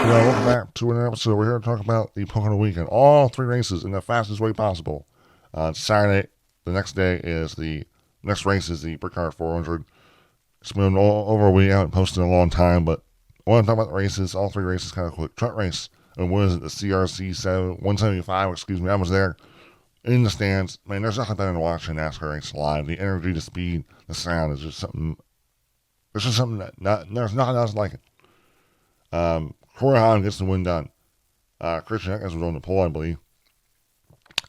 Welcome back to another episode. We're here to talk about the Pocono weekend. All three races in the fastest way possible. Saturday, the next day is the next race is the Brickyard 400. It's been over a week. I haven't posted in a long time, but I want to talk about the races. All three races, kind of quick. Truck race, and what is it? The CRC 175. Excuse me. I was there in the stands. Man, there's nothing better than watching NASCAR race live. The energy, the speed, the sound is just something. It's just something there's nothing else like it. Corey Haim gets the win done. Christian Eckes was on the pole, I believe.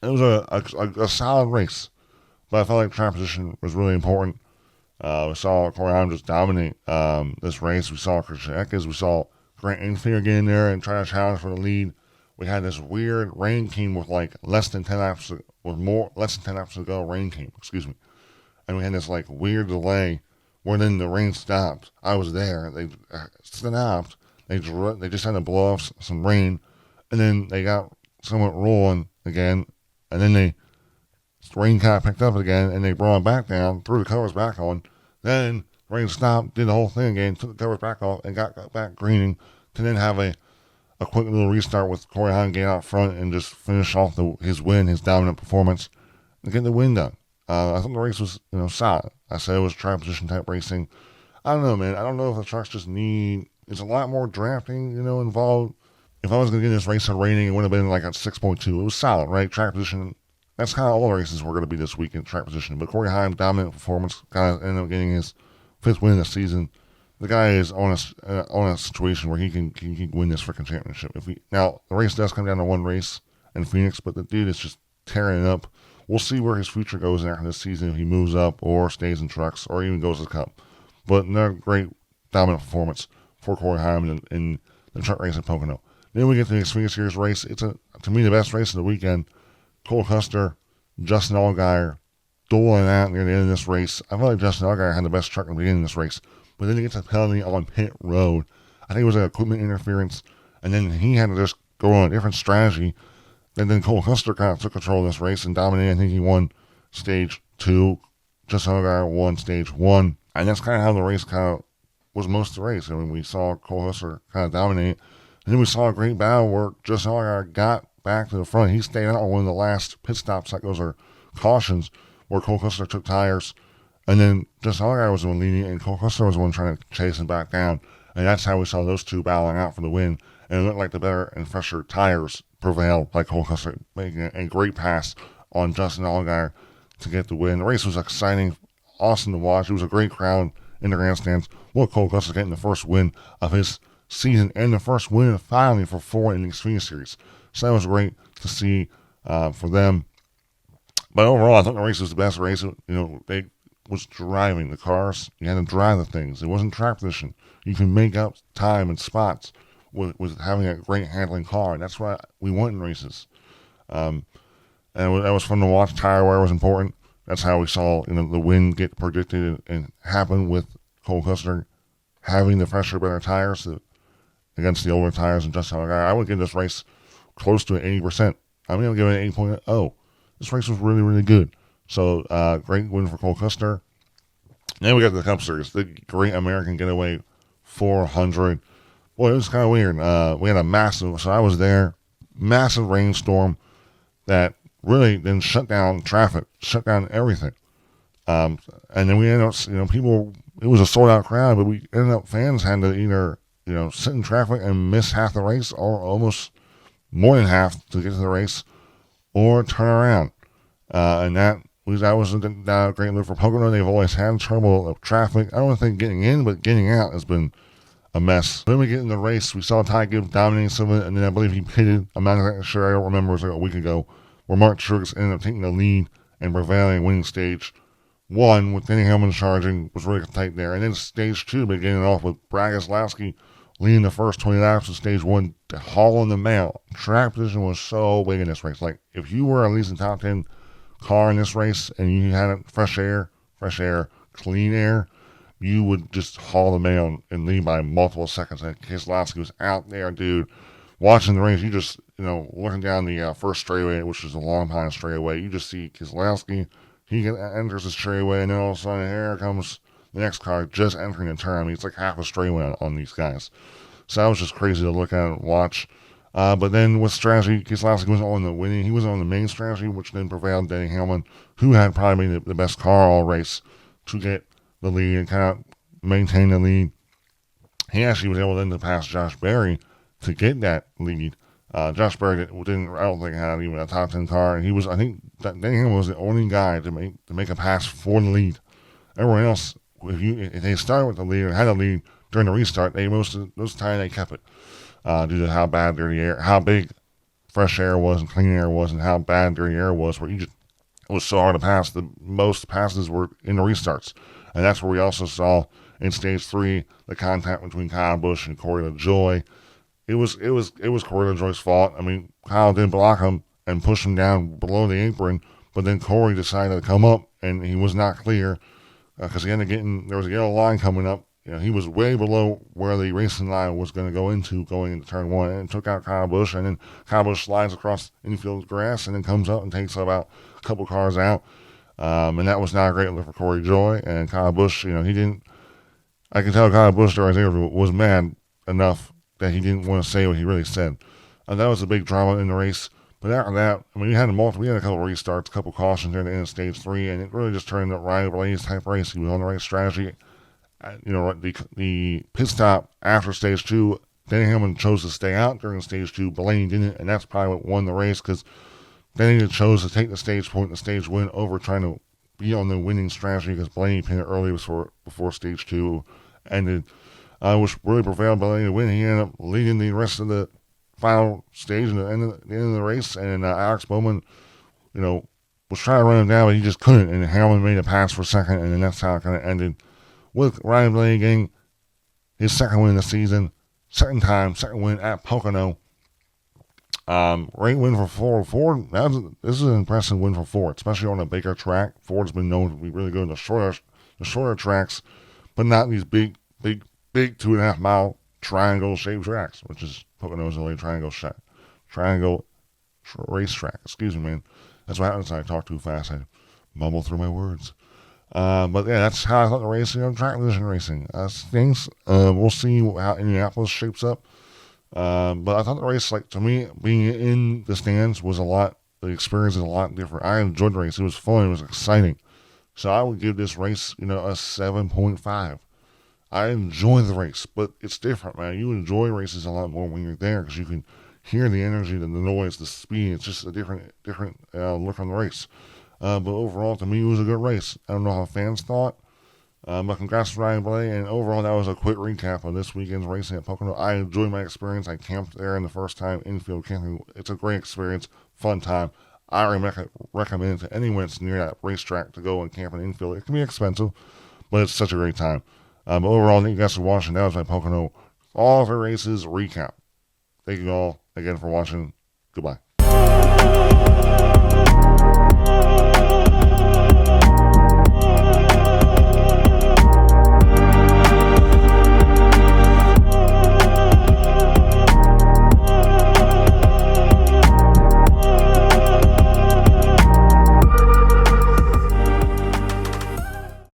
It was a solid race, but I felt like track position was really important. We saw Corey Haim just dominate this race. We saw Christian Eckes. We saw Grant Enfield get in there and try to challenge for the lead. We had this weird rain came with like less than 10 laps to go. Rain came, excuse me, and we had this like weird delay where then the rain stopped. I was there. They stopped. They just had to blow off some rain, and then they got somewhat rolling again, and then the rain kind of picked up again, and they brought it back down, threw the covers back on. Then rain stopped, did the whole thing again, took the covers back off, and got back greening to then have a quick little restart with Corey Haim getting out front and just finish off his dominant performance, and get the win done. I thought the race was solid. I said it was track position type racing. I don't know, man. I don't know if the trucks just need. It's a lot more drafting, involved. If I was going to give this race a rating, it would have been like a 6.2. It was solid, right? Track position. That's kind of all the races were going to be this week in track position. But Corey Haim, dominant performance, kind of ended up getting his fifth win of the season. The guy is on a situation where he can win this freaking championship. Now, the race does come down to one race in Phoenix, but the dude is just tearing it up. We'll see where his future goes after this season, if he moves up or stays in trucks or even goes to the Cup. But another great dominant performance for Corey Haim in the truck race at Pocono. Then we get to the Xfinity Series race. It's to me the best race of the weekend. Cole Custer, Justin Allgaier dueling out near the end of this race. I felt like Justin Allgaier had the best truck in the beginning of this race, but then he gets a penalty on pit road. I think it was an equipment interference, and then he had to just go on a different strategy. And then Cole Custer kind of took control of this race and dominated. I think he won stage 2. Justin Allgaier won stage 1, and that's kind of how the race kind of was most of the race. I mean, we saw Cole Custer kind of dominate, and then we saw a great battle where Justin Allgaier got back to the front. He stayed out on one of the last pit stops, like those are cautions, where Cole Custer took tires, and then Justin Allgaier was the one leading, and Cole Custer was the one trying to chase him back down, and that's how we saw those two battling out for the win, and it looked like the better and fresher tires prevailed, like Cole Custer making a great pass on Justin Allgaier to get the win. The race was exciting, awesome to watch. It was a great crowd in the grandstands. Cole Custer getting the first win of his season and the first win finally for 4 in the Xfinity Series. So that was great to see for them. But overall, I thought the race was the best race. They was driving the cars. You had to drive the things. It wasn't track position. You can make up time and spots with having a great handling car. That's what we want in races. And that was fun to watch. Tire wear was important. That's how we saw the win get predicted and happen with Cole Custer having the fresher, better tires against the older tires and Justin Allgaier. I would give this race close to 80%. I'm going to give it an 8.0. This race was really, really good. So, great win for Cole Custer. Then we got the Cup Series, the Great American Getaway 400. Boy, it was kind of weird. We had so I was there, massive rainstorm that really then shut down traffic, shut down everything. And then we ended up, people, it was a sold out crowd, but we ended up, fans had to either, sit in traffic and miss half the race or almost more than half to get to the race or turn around. And that was a great move for Pocono. They've always had trouble of traffic. I don't think getting in, but getting out has been a mess. Then we get in the race. We saw Ty Gibbs dominating some of it, and then I believe he pitted. I'm not exactly sure. I don't remember. It was like a week ago, where Mark Truex ended up taking the lead and prevailing, winning stage 1 with Denny Hamlin charging. Was really tight there. And then stage 2 beginning off with Brad Keselowski leading the first 20 laps of stage 1, hauling the mail. Track position was so big in this race. Like, if you were at least in top 10 car in this race and you had fresh air, clean air, you would just haul the mail and lead by multiple seconds. And Keselowski was out there, dude, watching the race. You just, looking down the first straightaway, which is a Long Pine straightaway, you just see Keselowski. He enters the straightaway, and then all of a sudden, here comes the next car just entering the turn. I mean, it's like half a straightaway on these guys. So that was just crazy to look at and watch. But then with strategy, Keselowski wasn't on the winning. He was on the main strategy, which then prevailed Denny Hamlin, who had probably the best car all race, to get the lead and kind of maintain the lead. He actually was able then to pass Josh Berry to get that lead. Josh Berry didn't, I don't think, had even a top 10 car. And he was, I think, Denny Hamlin was the only guy to make a pass for the lead. Everyone else, if they started with the lead or had a lead during the restart, most of the time they kept it due to how bad dirty air, how big fresh air was and clean air was, and how bad dirty air was. Where it was so hard to pass. The most passes were in the restarts, and that's where we also saw in stage 3 the contact between Kyle Busch and Corey LaJoie. It was Corey LaJoie's fault. I mean, Kyle did block him and push him down below the apron, but then Corey decided to come up, and he was not clear because he ended up getting, there was a yellow line coming up. He was way below where the racing line was going into turn 1, and took out Kyle Busch, and then Kyle Busch slides across infield grass and then comes up and takes about a couple cars out. And that was not a great look for Corey LaJoie. And Kyle Busch, he didn't, I can tell Kyle Busch during his interview was mad enough that he didn't want to say what he really said. And that was a big drama in the race. But after that, I mean, we had a couple restarts, a couple cautions during the end of stage 3, and it really just turned into Ryan Blaney's type race. He was on the right strategy. The pit stop after stage 2, Denny Hamlin chose to stay out during stage 2. Blaney didn't, and that's probably what won the race because Denny chose to take the stage point, the stage win, over trying to be on the winning strategy because Blaney pinned it early before stage 2 ended, which really prevailed Blaney to win. He ended up leading the rest of the final stage and the end of the race, and Alex Bowman, was trying to run him down, but he just couldn't, and Hamlin made a pass for second, and then that's how it kind of ended. With Ryan Blaney getting his second win of the season, second win at Pocono. Great win for Ford. This is an impressive win for Ford, especially on a bigger track. Ford's been known to be really good in the shorter tracks, but not these big 2.5 mile triangle-shaped tracks, which is Pocono's only triangle racetrack. Excuse me, man. That's what happens when I talk too fast. I mumble through my words. But yeah, that's how I thought the racing on track collision racing things. We'll see how Indianapolis shapes up. But I thought the race, to me, being in the stands the experience is a lot different. I enjoyed the race. It was fun. It was exciting. So I would give this race, a 7.5. I enjoy the race, but it's different, man. You enjoy races a lot more when you're there because you can hear the energy, the noise, the speed. It's just a different look on the race. But overall, to me, it was a good race. I don't know how fans thought. But congrats to Ryan Blaney. And overall, that was a quick recap of this weekend's racing at Pocono. I enjoyed my experience. I camped there in the first time infield camping. It's a great experience, fun time. I recommend it to anyone that's near that racetrack to go and camp in infield. It can be expensive, but it's such a great time. But overall, thank you guys for watching. That was my Pocono all of the races recap. Thank you all again for watching. Goodbye.